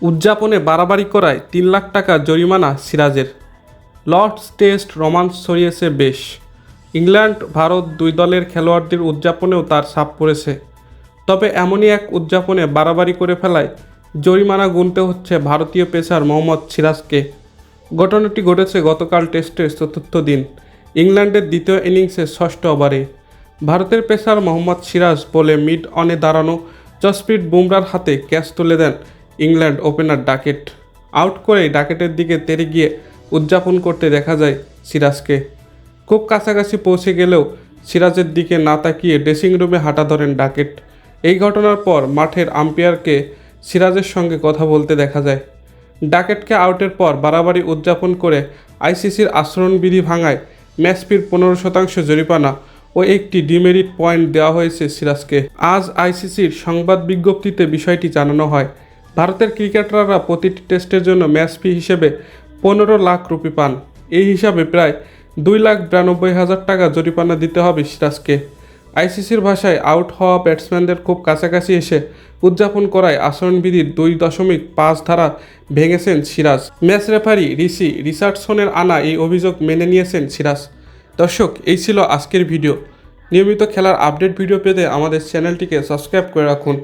উদযাপনে বাড়াবাড়ি করায় ৩ লাখ টাকা জরিমানা সিরাজের। লর্ডস টেস্ট রোমাঞ্চ ছড়িয়েছে বেশ। ইংল্যান্ড ভারত দুই দলের খেলোয়াড়দের উদযাপনেও তার ছাপ পড়েছে। তবে এমনই এক উদযাপনে বাড়াবাড়ি করে ফেলায় জরিমানা গুনতে হচ্ছে ভারতীয় পেসার মোহাম্মদ সিরাজকে। ঘটনাটি ঘটেছে গতকাল টেস্টের চতুর্থ দিন, ইংল্যান্ডের দ্বিতীয় ইনিংসের ষষ্ঠ ওভারে। ভারতের পেসার মোহাম্মদ সিরাজ বলে মিড অনে দাঁড়ানো জসপ্রীত বুমরার হাতে ক্যাচ তুলে দেন ইংল্যান্ড ওপেনার ডাকেট। আউট করেই ডাকেটের দিকে তেড়ে গিয়ে উদযাপন করতে দেখা যায় সিরাজকে। খুব কাছাকাছি পৌঁছে গেলেও সিরাজের দিকে না তাকিয়ে ড্রেসিং রুমে হাঁটা ধরেন ডাকেট। এই ঘটনার পর মাঠের আম্পায়ারকে সিরাজের সঙ্গে কথা বলতে দেখা যায়। ডাকেটকে আউটের পর বাড়াবাড়ি উদযাপন করে আইসিসির আচরণবিধি ভাঙায় ম্যাচ ফির 15% জরিমানা ও একটি ডিমেরিট পয়েন্ট দেওয়া হয়েছে সিরাজকে। আজ আইসিসির সংবাদ বিজ্ঞপ্তিতে বিষয়টি জানানো হয়। ভারতের ক্রিকেটাররা প্রতিটি টেস্টের জন্য ম্যাচ ফি হিসেবে 15 লাখ রুপি পান। এই হিসাবে প্রায় 2,92,000 টাকা জরিমানা দিতে হবে সিরাজকে। আইসিসির ভাষায় আউট হওয়া ব্যাটসম্যানদের খুব কাছাকাছি এসে উদযাপন করায় আচরণবিধির 2.5 ধারা ভেঙেছেন সিরাজ। ম্যাচ রেফারি রিচার্ডসনের আনা এই অভিযোগ মেনে নিয়েছেন সিরাজ। দর্শক, এই ছিল আজকের ভিডিও। নিয়মিত খেলার আপডেট ভিডিও পেতে আমাদের চ্যানেলটিকে সাবস্ক্রাইব করে রাখুন।